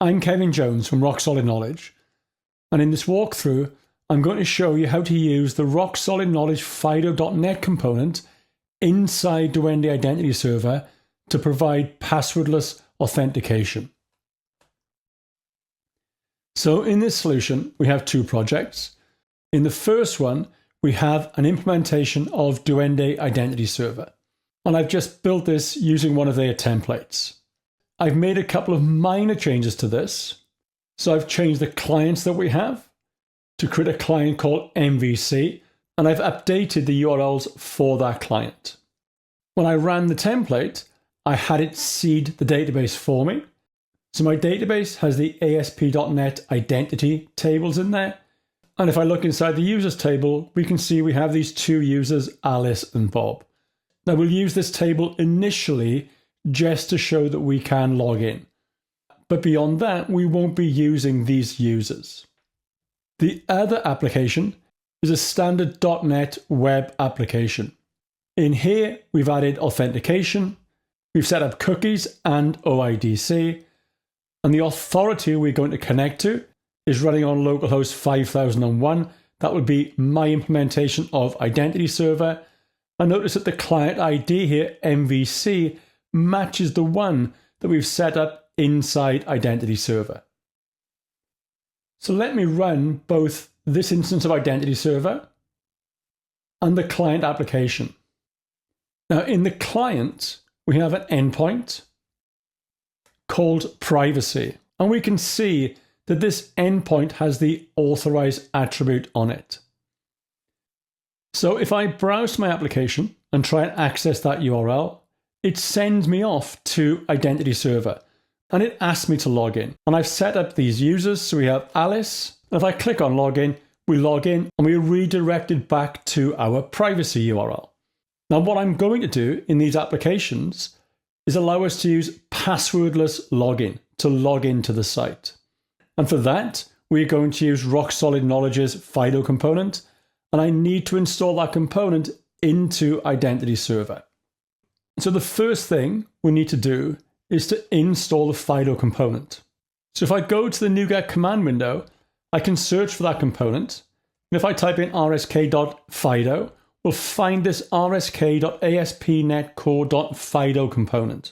I'm Kevin Jones from Rock Solid Knowledge, and in this walkthrough I'm going to show you how to use the Rock Solid Knowledge Fido.net component inside Duende IdentityServer to provide passwordless authentication. So in this solution we have two projects. In the first one we have an implementation of Duende IdentityServer, and I've just built this using one of their templates. I've made a couple of minor changes to this. So I've changed the clients that we have to create a client called MVC, and I've updated the URLs for that client. When I ran the template, I had it seed the database for me. So my database has the ASP.NET identity tables in there. And if I look inside the users table, we can see we have these two users, Alice and Bob. Now we'll use this table initially just to show that we can log in. But beyond that, we won't be using these users. The other application is a standard .NET web application. In here, we've added authentication, we've set up cookies and OIDC, and the authority we're going to connect to is running on localhost 5001. That would be my implementation of Identity Server. And notice that the client ID here, MVC, matches the one that we've set up inside Identity Server. So let me run both this instance of Identity Server and the client application. Now in the client, we have an endpoint called privacy, and we can see that this endpoint has the authorize attribute on it. So if I browse my application and try and access that URL, it sends me off to Identity Server and it asks me to log in. And I've set up these users. So we have Alice. And if I click on login, we log in and we're redirected back to our privacy URL. Now, what I'm going to do in these applications is allow us to use passwordless login to log into the site. And for that, we're going to use Rock Solid Knowledge's Fido component. And I need to install that component into Identity Server. So the first thing we need to do is to install the Fido component. So if I go to the NuGet command window, I can search for that component. And if I type in rsk.fido, we'll find this rsk.aspnetcore.fido component.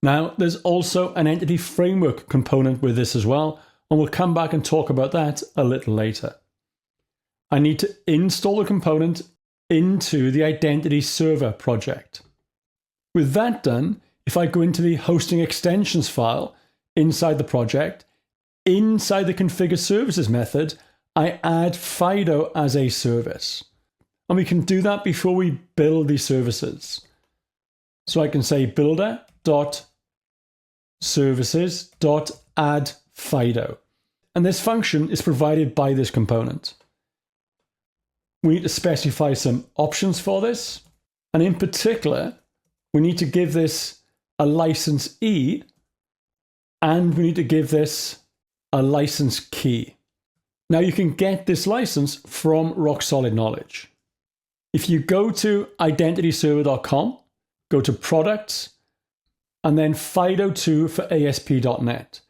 Now, there's also an entity framework component with this as well, and we'll come back and talk about that a little later. I need to install the component into the Identity Server project. With that done, if I go into the hosting extensions file inside the project, inside the configure services method, I add Fido as a service. And we can do that before we build these services. So I can say builder.services.add Fido. And this function is provided by this component. We need to specify some options for this. And in particular, we need to give this a license E, and we need to give this a license key. Now you can get this license from Rock Solid Knowledge. If you go to identityserver.com, go to products, and then FIDO2 for ASP.NET.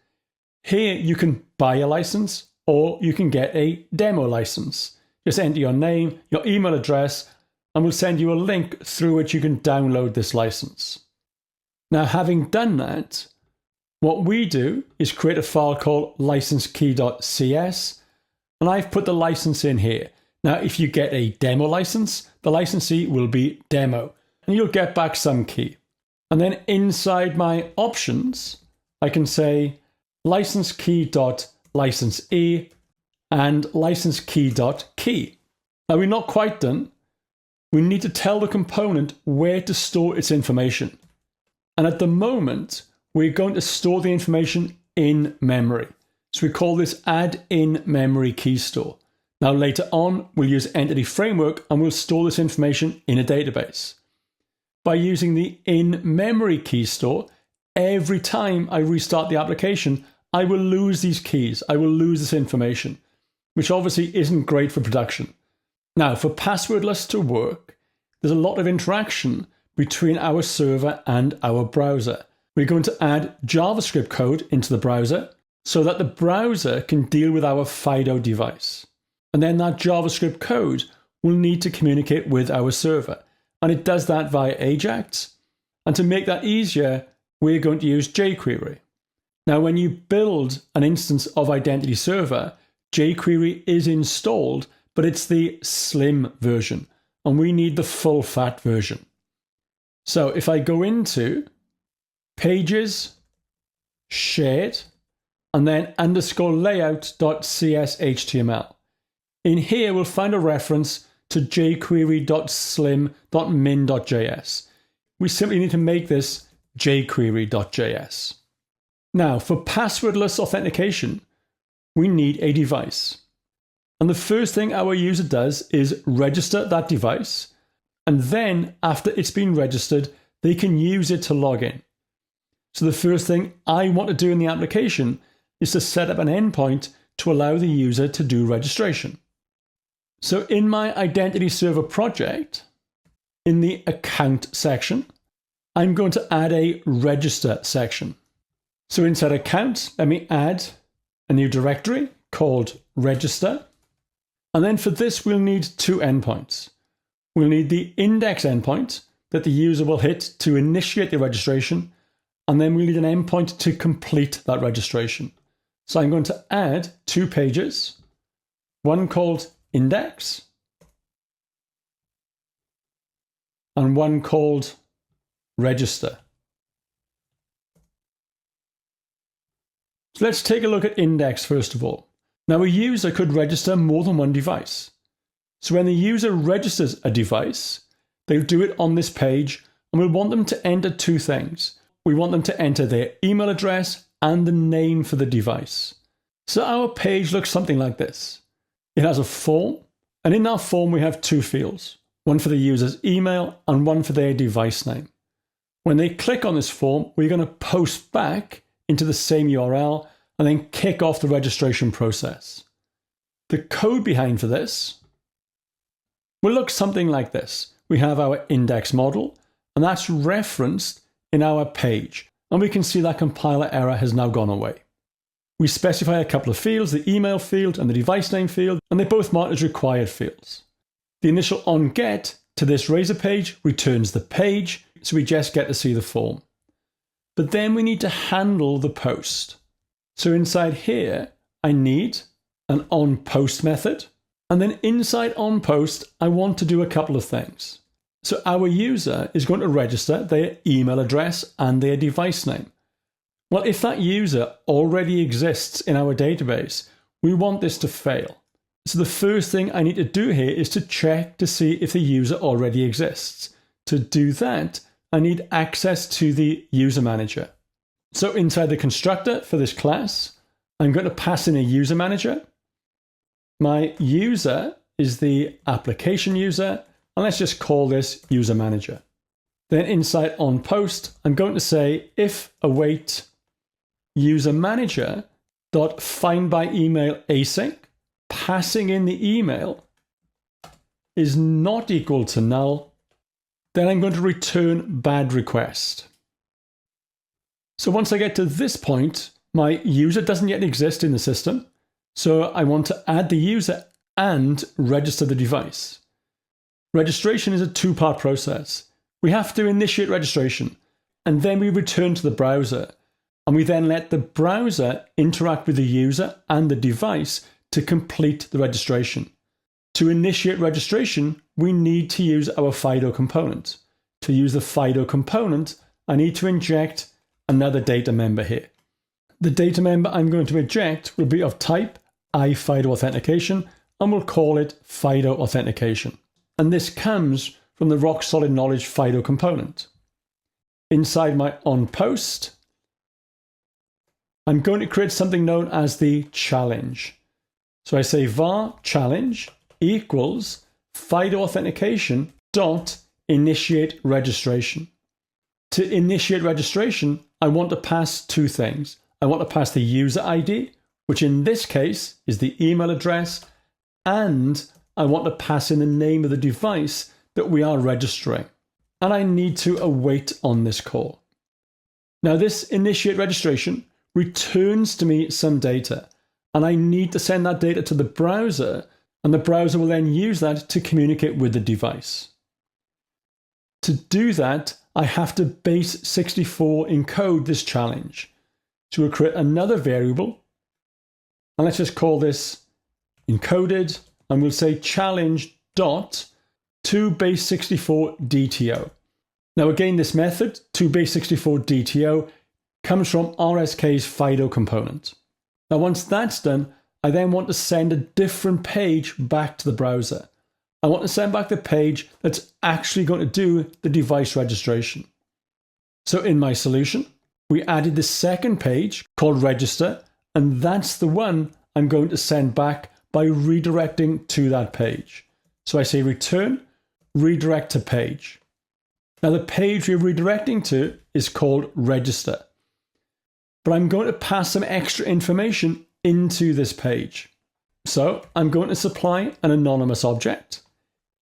Here you can buy a license or you can get a demo license. Just enter your name, your email address, and we'll send you a link through which you can download this license. Now, having done that, what we do is create a file called licensekey.cs, and I've put the license in here. Now, if you get a demo license, the licensee will be demo, and you'll get back some key. And then inside my options, I can say licensekey.licensee and licensekey.key. Now, we're not quite done. We need to tell the component where to store its information. And at the moment, we're going to store the information in memory. So we call this add in memory key store. Now later on, we'll use Entity Framework and we'll store this information in a database. By using the in memory key store, every time I restart the application, I will lose these keys. I will lose this information, which obviously isn't great for production. Now, for passwordless to work, there's a lot of interaction between our server and our browser. We're going to add JavaScript code into the browser. so that the browser can deal with our FIDO device. And then that JavaScript code will need to communicate with our server. And it does that via AJAX. And to make that easier, we're going to use jQuery. Now, when you build an instance of IdentityServer, jQuery is installed, but it's the slim version, and we need the full fat version. So if I go into Pages, Shared, and then _layout.cshtml. In here, we'll find a reference to jQuery.slim.min.js. We simply need to make this jQuery.js. Now, for passwordless authentication, we need a device. And the first thing our user does is register that device. And then, after it's been registered, they can use it to log in. So the first thing I want to do in the application is to set up an endpoint to allow the user to do registration. So in my IdentityServer project, in the account section, I'm going to add a register section. So inside account, let me add a new directory called register. And then for this, we'll need two endpoints. We'll need the index endpoint that the user will hit to initiate the registration. And then we need an endpoint to complete that registration. So I'm going to add two pages, one called index and one called register. So let's take a look at index first of all. Now a user could register more than one device. So when the user registers a device, they'll do it on this page, and we'll want them to enter two things. We want them to enter their email address and the name for the device. So our page looks something like this. It has a form, and in that form we have two fields, one for the user's email and one for their device name. When they click on this form, we're going to post back into the same URL and then kick off the registration process. The code behind for this will look something like this. We have our index model, and that's referenced in our page, and we can see that compiler error has now gone away. We specify a couple of fields, the email field and the device name field, and they both mark as required fields. The initial onGet to this Razor page returns the page, so we just get to see the form. But then we need to handle the post. So inside here, I need an onPost method, and then inside onPost, I want to do a couple of things. So our user is going to register their email address and their device name. Well, if that user already exists in our database, we want this to fail. So the first thing I need to do here is to check to see if the user already exists. To do that, I need access to the user manager. So inside the constructor for this class, I'm going to pass in a user manager. My user is the application user, and let's just call this user manager. Then inside onPost, I'm going to say if await user manager dot find by email async, passing in the email is not equal to null, then I'm going to return bad request. So once I get to this point, my user doesn't yet exist in the system. So I want to add the user and register the device. Registration is a two-part process. We have to initiate registration, and then we return to the browser, and we then let the browser interact with the user and the device to complete the registration. To initiate registration, we need to use our FIDO component. To use the FIDO component, I need to inject another data member here. The data member I'm going to inject will be of type iFIDO authentication, and we'll call it FIDO authentication. And this comes from the rock solid knowledge FIDO component. Inside my onPost, I'm going to create something known as the challenge. So I say var challenge equals FIDO authentication dot initiate registration. To initiate registration, I want to pass two things. I want to pass the user ID, which in this case is the email address, and I want to pass in the name of the device that we are registering. And I need to await on this call. Now this initiate registration returns to me some data, and I need to send that data to the browser, and the browser will then use that to communicate with the device. To do that, I have to base64 encode this challenge. So we'll create another variable, and let's just call this encoded, and we'll say challenge dot to base64 DTO. Now again, this method, to base64 DTO, comes from RSK's FIDO component. Now once that's done, I then want to send a different page back to the browser. I want to send back the page that's actually going to do the device registration. So in my solution, we added the second page called register, and that's the one I'm going to send back by redirecting to that page. So I say return, redirect to page. Now the page we're redirecting to is called register, but I'm going to pass some extra information into this page. So I'm going to supply an anonymous object.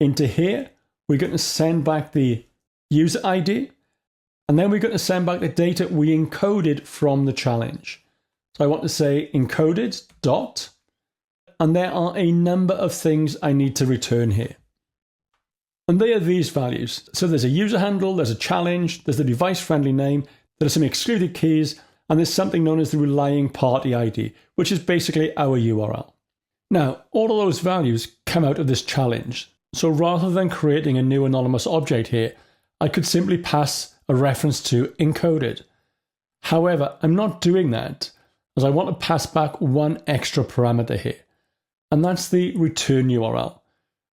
Into here, we're going to send back the user ID, and then we're going to send back the data we encoded from the challenge. So I want to say encoded dot, and there are a number of things I need to return here. And they are these values. So there's a user handle, there's a challenge, there's the device friendly name, there are some excluded keys, and there's something known as the relying party ID, which is basically our URL. Now, all of those values come out of this challenge. So rather than creating a new anonymous object here, I could simply pass a reference to encoded. However, I'm not doing that, as I want to pass back one extra parameter here, and that's the return URL.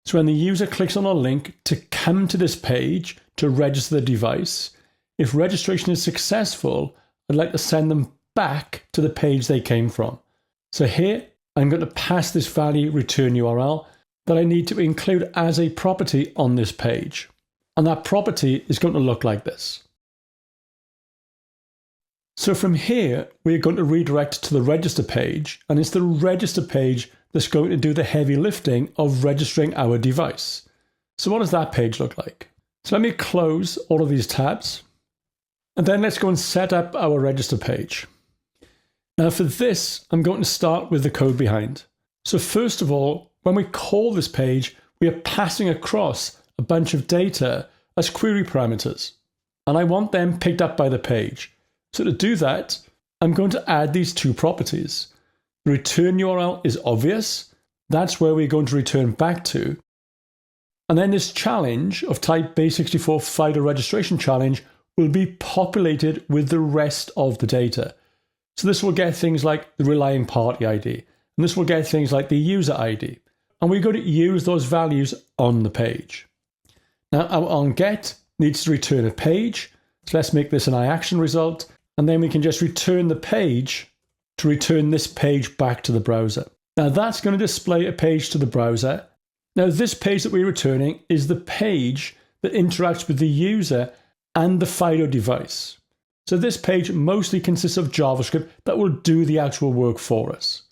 So when the user clicks on a link to come to this page to register the device, if registration is successful, I'd like to send them back to the page they came from. So here, I'm going to pass this value return URL that I need to include as a property on this page. And that property is going to look like this. So from here, we're going to redirect to the register page, and it's the register page that's going to do the heavy lifting of registering our device. So what does that page look like? So let me close all of these tabs, and then let's go and set up our register page. Now for this, I'm going to start with the code behind. So first of all, when we call this page, we are passing across a bunch of data as query parameters, and I want them picked up by the page. So to do that, I'm going to add these two properties. The return URL is obvious. That's where we're going to return back to. And then this challenge of type base64 FIDO registration challenge will be populated with the rest of the data. So this will get things like the relying party ID, and this will get things like the user ID. And we're going to use those values on the page. Now our onGet needs to return a page. So let's make this an iAction result. And then we can just return the page to return this page back to the browser. Now that's going to display a page to the browser. Now this page that we're returning is the page that interacts with the user and the FIDO device. So this page mostly consists of JavaScript that will do the actual work for us.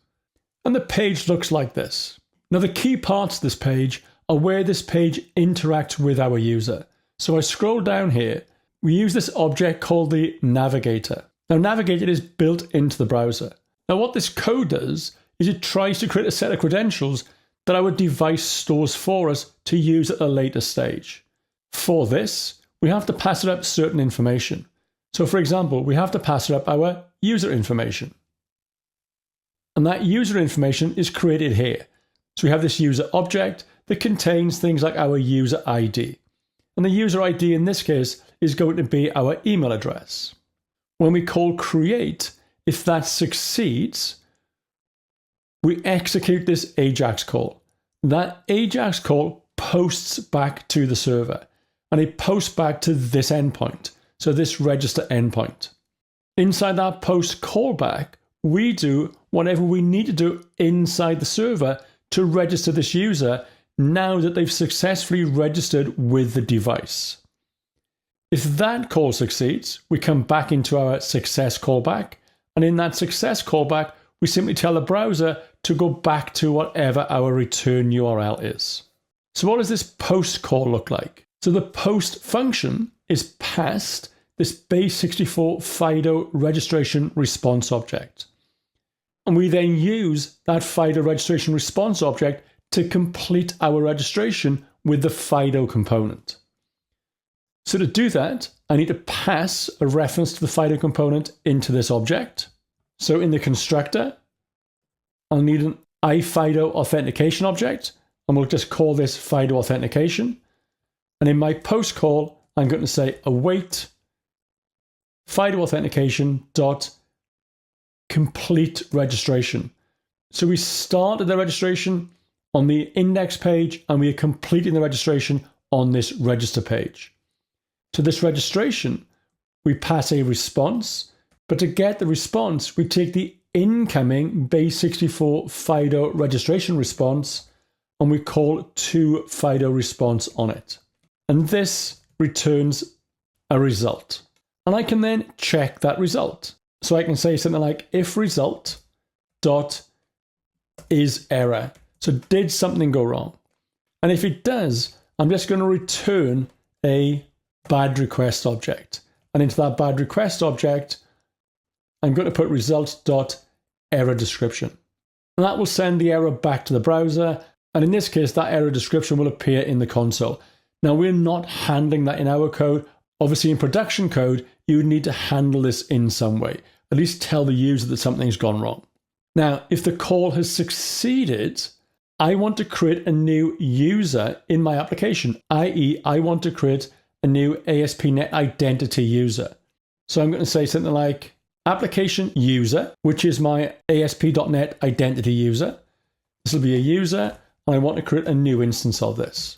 And the page looks like this. Now the key parts of this page are where this page interacts with our user. So I scroll down here. We use this object called the navigator. Now navigator is built into the browser. Now what this code does is it tries to create a set of credentials that our device stores for us to use at a later stage. For this, we have to pass it up certain information. So for example, we have to pass it up our user information. And that user information is created here. So we have this user object that contains things like our user ID. And the user ID in this case is going to be our email address. When we call create, if that succeeds, we execute this AJAX call. That AJAX call posts back to the server, and it posts back to this endpoint, so this register endpoint. Inside that post callback, we do whatever we need to do inside the server to register this user now that they've successfully registered with the device. If that call succeeds, we come back into our success callback, and in that success callback, we simply tell the browser to go back to whatever our return URL is. So what does this post call look like? So the post function is passed this base64 FIDO registration response object. And we then use that FIDO registration response object to complete our registration with the FIDO component. So to do that, I need to pass a reference to the FIDO component into this object. So in the constructor, I'll need an iFIDO authentication object, and we'll just call this FIDO authentication. And in my post call, I'm going to say await FIDO authentication dot complete registration. So we started the registration on the index page and we are completing the registration on this register page. To this registration, we pass a response, but to get the response, we take the incoming base64 FIDO registration response and we call toFIDO response on it. And this returns a result. And I can then check that result. So I can say something like if result dot is error. So did something go wrong? And if it does, I'm just going to return a bad request object. And into that bad request object, I'm going to put result dot error description. And that will send the error back to the browser. And in this case, that error description will appear in the console. Now, we're not handling that in our code. Obviously, in production code, you would need to handle this in some way. At least tell the user that something's gone wrong. Now, if the call has succeeded, I want to create a new user in my application, i.e. I want to create a new ASP.NET Identity user. So I'm going to say something like application user, which is my ASP.NET Identity user. This will be a user, and I want to create a new instance of this.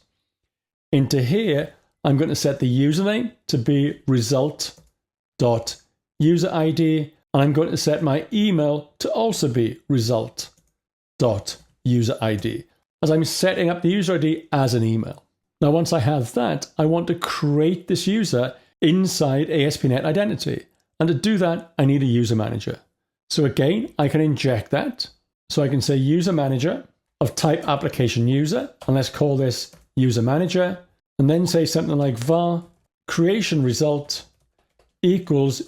Into here, I'm going to set the username to be result.userid, and I'm going to set my email to also be result.userid, as I'm setting up the user ID as an email. Now, once I have that, I want to create this user inside ASP.NET Identity. And to do that, I need a user manager. So again, I can inject that. So I can say user manager of type application user, and let's call this user manager, and then say something like var creation result equals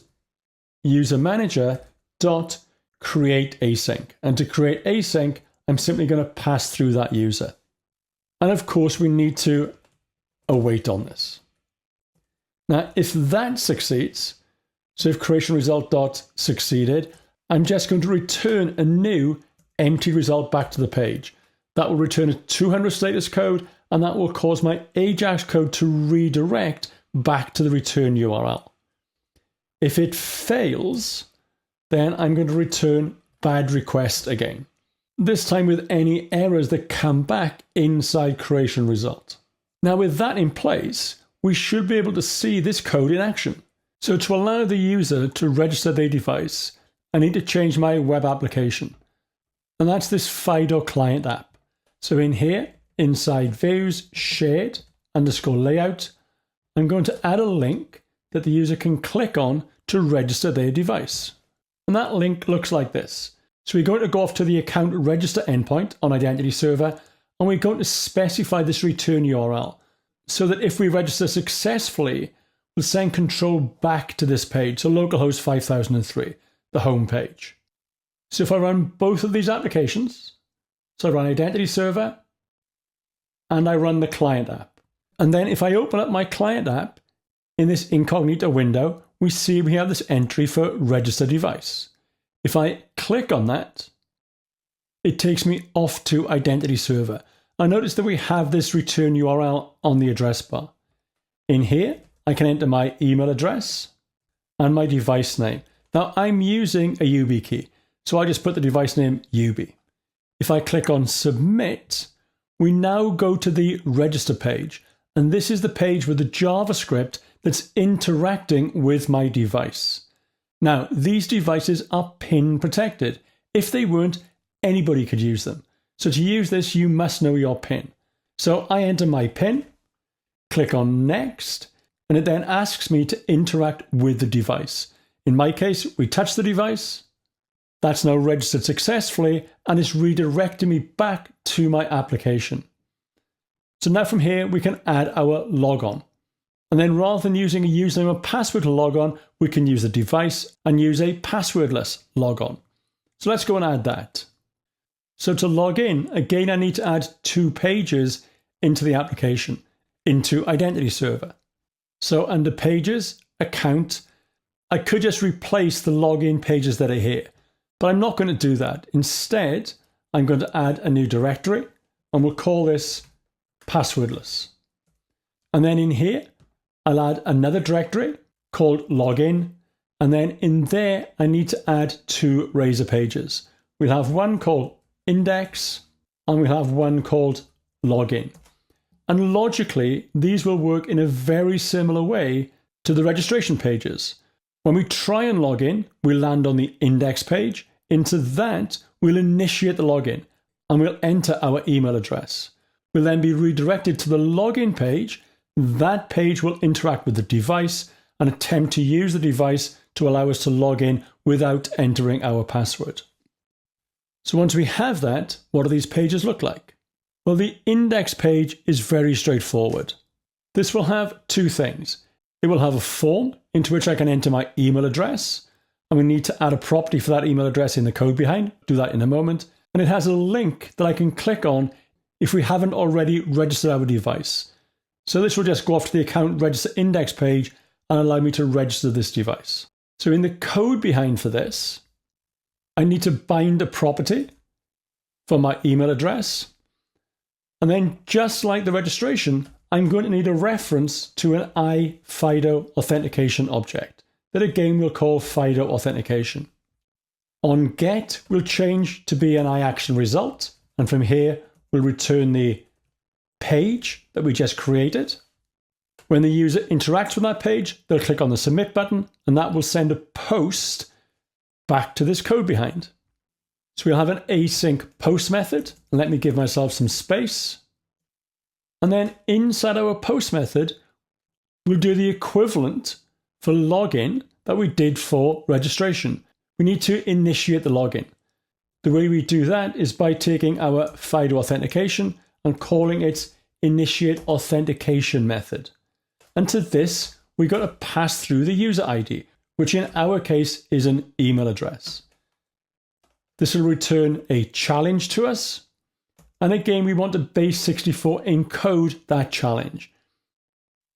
user manager dot create async. And to create async, I'm simply going to pass through that user. And of course, we need to await on this. Now, if that succeeds, so if creation result dot succeeded, I'm just going to return a new empty result back to the page. That will return a 200 status code, and that will cause my AJAX code to redirect back to the return URL. If it fails, then I'm going to return bad request again, this time with any errors that come back inside creation result. Now, with that in place, we should be able to see this code in action. So to allow the user to register their device, I need to change my web application. And that's this FIDO client app. So in here, inside views, shared underscore layout, I'm going to add a link that the user can click on to register their device. And that link looks like this. So we're going to go off to the account register endpoint on Identity Server, and we're going to specify this return URL so that if we register successfully, we'll send control back to this page, so localhost 5003, the home page. So if I run both of these applications, so I run Identity Server and I run the client app. And then if I open up my client app in this incognito window, we see we have this entry for register device. If I click on that, it takes me off to Identity Server. I notice that we have this return URL on the address bar. In here, I can enter my email address and my device name. Now I'm using a YubiKey, so I just put the device name Yubi. If I click on submit, we now go to the register page, and this is the page with the JavaScript that's interacting with my device. Now, these devices are PIN protected. If they weren't, anybody could use them. So to use this, you must know your PIN. So I enter my PIN, click on next, and it then asks me to interact with the device. In my case, we touch the device. That's now registered successfully, and it's redirecting me back to my application. So now from here, we can add our logon. And then rather than using a username and password to log on, we can use the device and use a passwordless logon. So let's go and add that. So to log in, again, I need to add 2 pages into the application, into IdentityServer. So under Pages, Account, I could just replace the login pages that are here, but I'm not going to do that. Instead, I'm going to add a new directory, and we'll call this passwordless. And then in here, I'll add another directory called login. And then in there, I need to add 2 Razor pages. We'll have one called index, and we'll have one called login. And logically, these will work in a very similar way to the registration pages. When we try and log in, we'll land on the index page. Into that, we'll initiate the login, and we'll enter our email address. We'll then be redirected to the login page. That page will interact with the device and attempt to use the device to allow us to log in without entering our password. So once we have that, what do these pages look like? Well, the index page is very straightforward. This will have 2 things. It will have a form into which I can enter my email address, and we need to add a property for that email address in the code behind. Do that in a moment. And it has a link that I can click on if we haven't already registered our device. So this will just go off to the account register index page and allow me to register this device. So in the code behind for this, I need to bind a property for my email address. And then just like the registration, I'm going to need a reference to an iFIDO authentication object that again we'll call FIDO authentication. On get, we'll change to be an iAction result. And from here, we'll return the page that we just created. When the user interacts with that page, they'll click on the submit button, and that will send a post back to this code behind. So we'll have an async post method. And let me give myself some space. And then inside our post method, we'll do the equivalent for login that we did for registration. We need to initiate the login. The way we do that is by taking our FIDO authentication and calling it initiate authentication method. And to this, we've got to pass through the user ID, which in our case is an email address. This will return a challenge to us. And again, we want to base64 encode that challenge.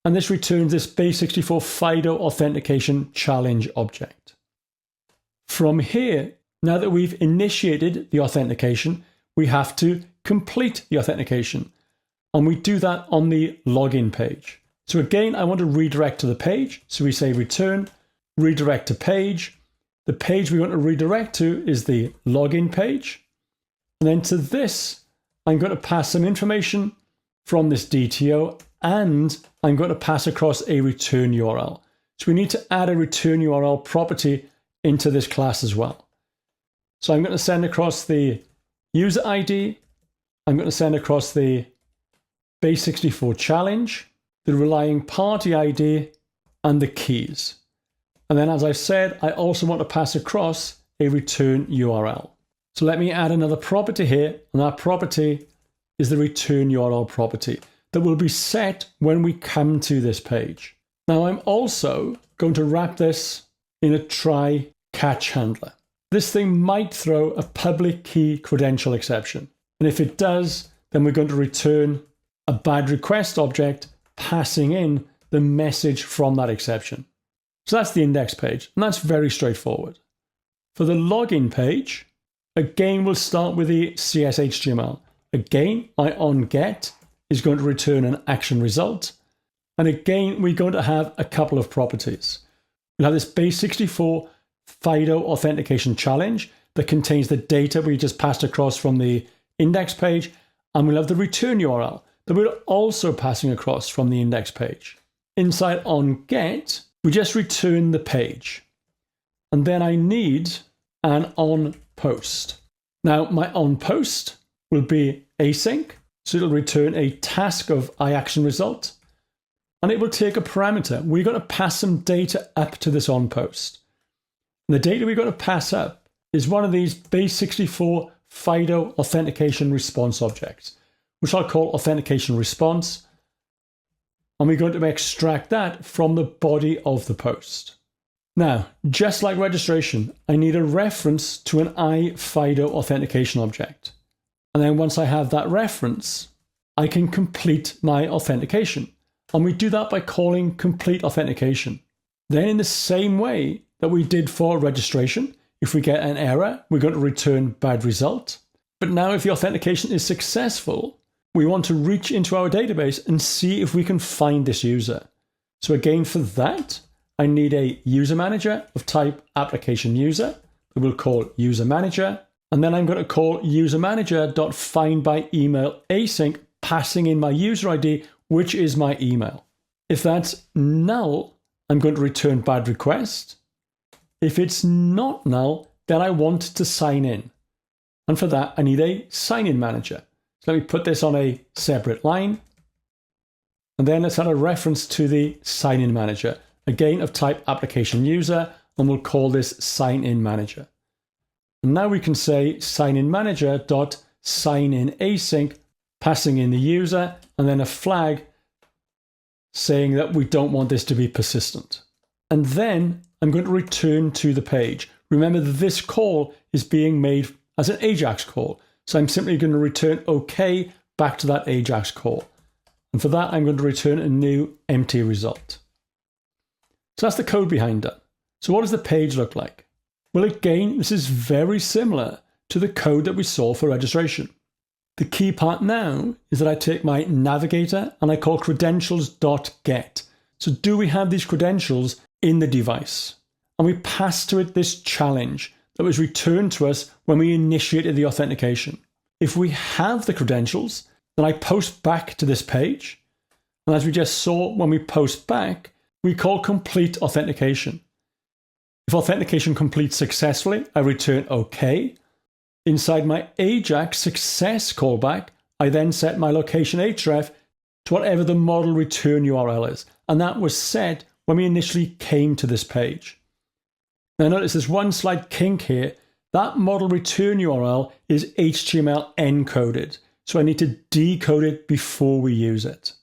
And this returns this base64 FIDO authentication challenge object. From here, now that we've initiated the authentication, we have to complete the authentication. And we do that on the login page. So again, I want to redirect to the page. So we say return, redirect to page. The page we want to redirect to is the login page. And then to this, I'm going to pass some information from this DTO, and I'm going to pass across a return URL. So we need to add a return URL property into this class as well. So I'm going to send across the user ID. I'm going to send across the base64 challenge, the relying party ID, and the keys. And then, as I said, I also want to pass across a return URL. So let me add another property here, and that property is the return URL property that will be set when we come to this page. Now I'm also going to wrap this in a try catch handler. This thing might throw a public key credential exception. And if it does, then we're going to return a bad request object passing in the message from that exception. So that's the index page, and that's very straightforward. For the login page, again, we'll start with the CS_HTML. Again, my onGet is going to return an action result. And again, we're going to have a couple of properties. We'll have this base64 FIDO authentication challenge that contains the data we just passed across from the index page. And we'll have the return URL that we're also passing across from the index page. Inside onGet, we just return the page. And then I need an onPost. Now, my onPost will be async, so it'll return a task of iAction result, and it will take a parameter. We're going to pass some data up to this onPost. And the data we're going to pass up is one of these base64 FIDO authentication response objects, which I'll call authentication response. and we're going to extract that from the body of the post. Now, just like registration, I need a reference to an iFIDO authentication object. And then once I have that reference, I can complete my authentication. And we do that by calling complete authentication. Then in the same way that we did for registration, if we get an error, we're going to return bad result. But now if the authentication is successful, we want to reach into our database and see if we can find this user. So again, for that, I need a user manager of type application user that we'll call user manager. And then I'm going to call user manager.find by email async, passing in my user ID, which is my email. If that's null, I'm going to return bad request. If it's not null, then I want to sign in. And for that, I need a sign-in manager. So let me put this on a separate line. And then let's add a reference to the sign-in manager, again of type application user, and we'll call this sign-in manager. And now we can say sign-in manager.sign-in async, passing in the user, and then a flag saying that we don't want this to be persistent. And then I'm going to return to the page. Remember that this call is being made as an AJAX call. So I'm simply going to return OK back to that AJAX call. And for that, I'm going to return a new empty result. So that's the code behind that. So what does the page look like? Well, again, this is very similar to the code that we saw for registration. The key part now is that I take my navigator and I call credentials.get. So do we have these credentials in the device? And we pass to it this challenge that was returned to us when we initiated the authentication. If we have the credentials, then I post back to this page. And as we just saw, when we post back, we call complete authentication. If authentication completes successfully, I return OK. Inside my AJAX success callback, I then set my location href to whatever the model return URL is. And that was set when we initially came to this page. Now notice there's one slight kink here. That model return URL is HTML encoded. So I need to decode it before we use it.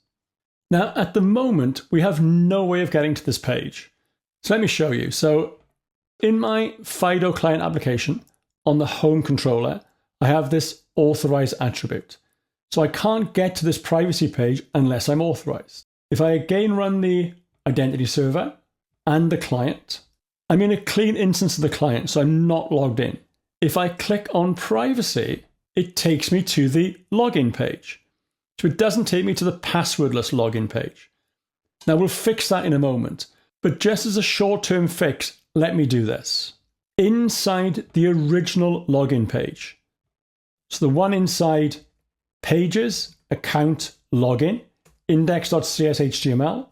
Now at the moment, we have no way of getting to this page. So let me show you. So in my FIDO client application, on the home controller, I have this authorize attribute. So I can't get to this privacy page unless I'm authorized. If I again run the identity server and the client, I'm in a clean instance of the client, so I'm not logged in. If I click on privacy, it takes me to the login page. So it doesn't take me to the passwordless login page. Now we'll fix that in a moment, but just as a short-term fix, let me do this. Inside the original login page, so the one inside pages, account, login, index.cshtml,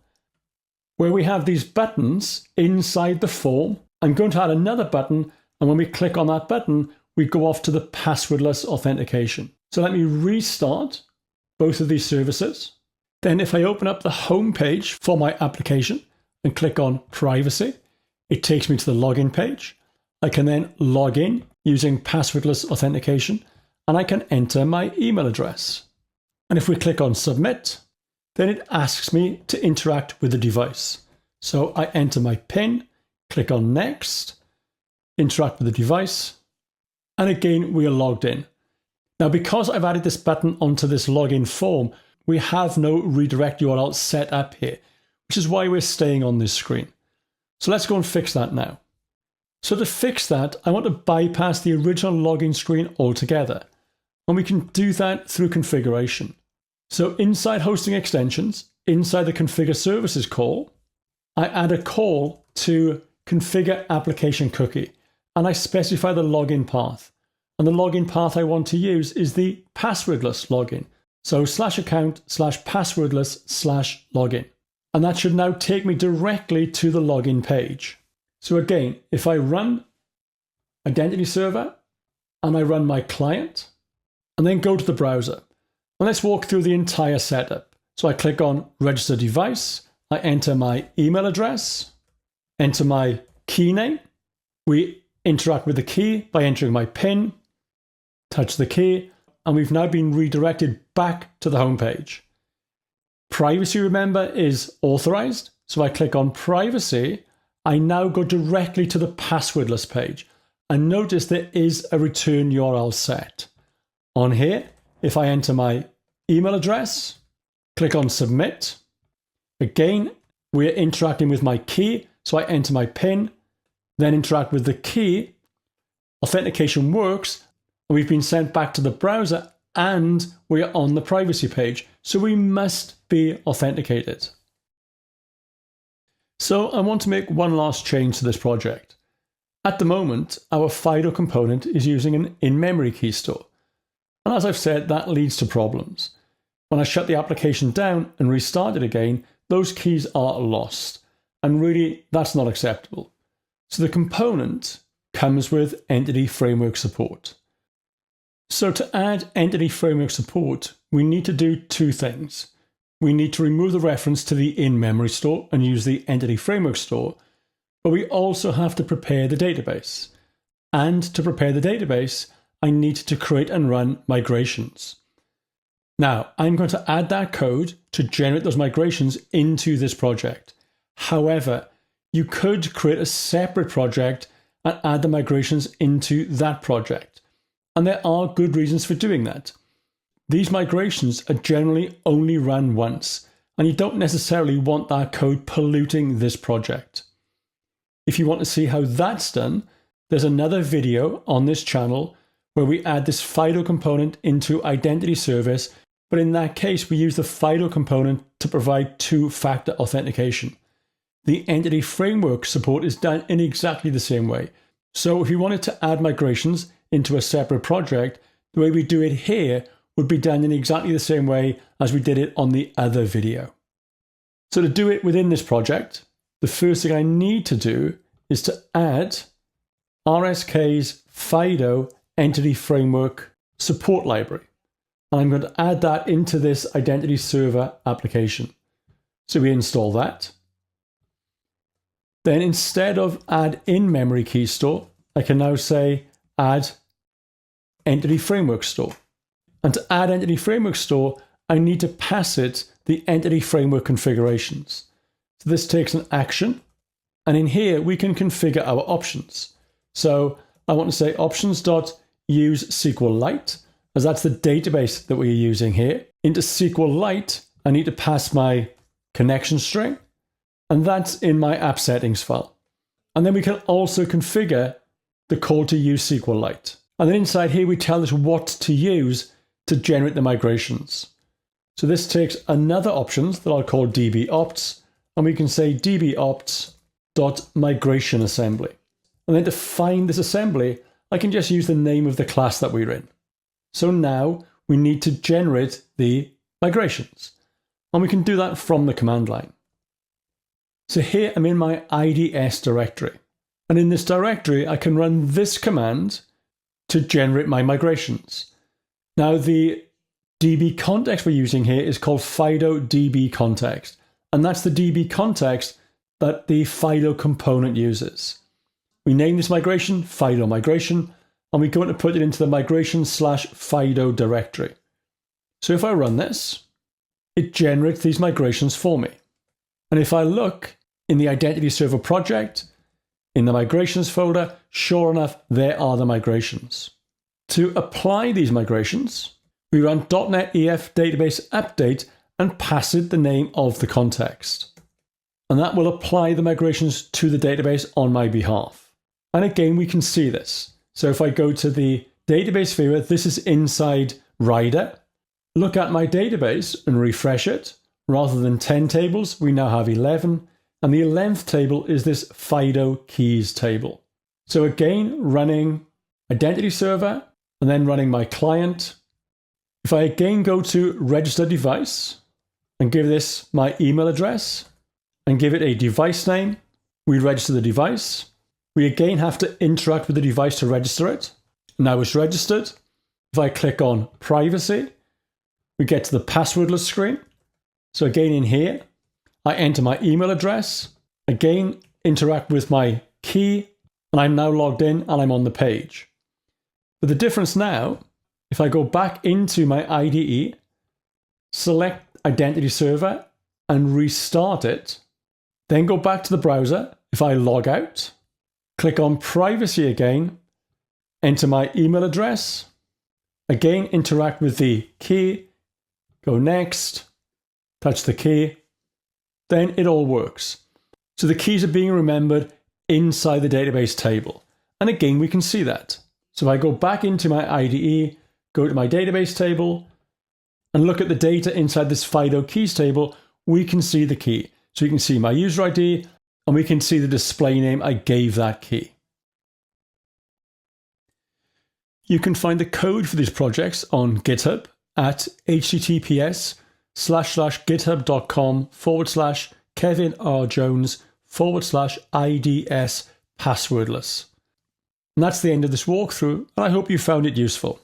where we have these buttons inside the form, I'm going to add another button, and when we click on that button, we go off to the passwordless authentication. So let me restart both of these services. Then if I open up the home page for my application and click on privacy, it takes me to the login page. I can then log in using passwordless authentication, and I can enter my email address. And if we click on submit, then it asks me to interact with the device. So I enter my PIN, click on next, interact with the device, and again, we are logged in. Now, because I've added this button onto this login form, we have no redirect URL set up here, which is why we're staying on this screen. So let's go and fix that now. So to fix that, I want to bypass the original login screen altogether. And we can do that through configuration. So inside hosting extensions, inside the configure services call, I add a call to configure application cookie, and I specify the login path. And the login path I want to use is the passwordless login. So /account/passwordless/login. And that should now take me directly to the login page. So again, if I run identity server and I run my client and then go to the browser, and let's walk through the entire setup. So I click on register device, I enter my email address, enter my key name. We interact with the key by entering my PIN, touch the key, and we've now been redirected back to the home page. Privacy, remember, is authorized. So I click on privacy. I now go directly to the passwordless page. And notice there is a return URL set. On here, if I enter my email address, click on submit. Again, we're interacting with my key. So I enter my PIN, then interact with the key. Authentication works. And we've been sent back to the browser and we are on the privacy page. So we must be authenticated. So I want to make one last change to this project. At the moment, our FIDO component is using an in-memory key store. And as I've said, that leads to problems. When I shut the application down and restart it again, those keys are lost. And really, that's not acceptable. So the component comes with Entity Framework support. So to add Entity Framework support, we need to do two things. We need to remove the reference to the in-memory store and use the Entity Framework store, but we also have to prepare the database. And to prepare the database, I need to create and run migrations. Now, I'm going to add that code to generate those migrations into this project. However, you could create a separate project and add the migrations into that project. And there are good reasons for doing that. These migrations are generally only run once, and you don't necessarily want that code polluting this project. If you want to see how that's done, there's another video on this channel where we add this FIDO component into Identity Service, but in that case, we use the FIDO component to provide two-factor authentication. The Entity Framework support is done in exactly the same way. So if you wanted to add migrations into a separate project, the way we do it here would be done in exactly the same way as we did it on the other video. So to do it within this project, the first thing I need to do is to add RSK's FIDO Entity Framework support library. And I'm going to add that into this Identity Server application. So we install that. Then instead of add in-memory key store, I can now say add Entity Framework store. And to add Entity Framework store, I need to pass it the Entity Framework configurations. So this takes an action. And in here, we can configure our options. So I want to say options.use SQLite, as that's the database that we're using here. Into SQLite, I need to pass my connection string, and that's in my app settings file. And then we can also configure the call to use SQLite. And then inside here, we tell us what to use to generate the migrations. So this takes another options that I'll call dbopts, and we can say dbopts.migrationAssembly. And then to find this assembly, I can just use the name of the class that we're in. So now we need to generate the migrations. And we can do that from the command line. So here I'm in my IDS directory. And in this directory, I can run this command to generate my migrations. Now the DB context we're using here is called FIDO DB context. And that's the DB context that the FIDO component uses. We name this migration FIDO migration, and we're going to put it into the migration/FIDO directory. So if I run this, it generates these migrations for me. And if I look in the Identity Server project, in the migrations folder, sure enough, there are the migrations. To apply these migrations, we run .NET EF database update and pass it the name of the context. And that will apply the migrations to the database on my behalf. And again, we can see this. So if I go to the database viewer, this is inside Rider. Look at my database and refresh it. Rather than 10 tables, we now have 11. And the 11th table is this FIDO keys table. So again, running Identity Server and then running my client. If I again go to register device and give this my email address and give it a device name, we register the device. We again have to interact with the device to register it. Now it's registered. If I click on privacy, we get to the passwordless screen. So again in here, I enter my email address, again interact with my key, and I'm now logged in and I'm on the page. But the difference now, if I go back into my IDE, select Identity Server and restart it, then go back to the browser. If I log out, click on Privacy again, enter my email address, again interact with the key, go next, touch the key, then it all works. So the keys are being remembered inside the database table. And again, we can see that. So if I go back into my IDE, go to my database table, and look at the data inside this FIDO keys table, we can see the key. So you can see my user ID, and we can see the display name I gave that key. You can find the code for these projects on GitHub at https://github.com/KevinRJones/IDS passwordless. And that's the end of this walkthrough, and I hope you found it useful.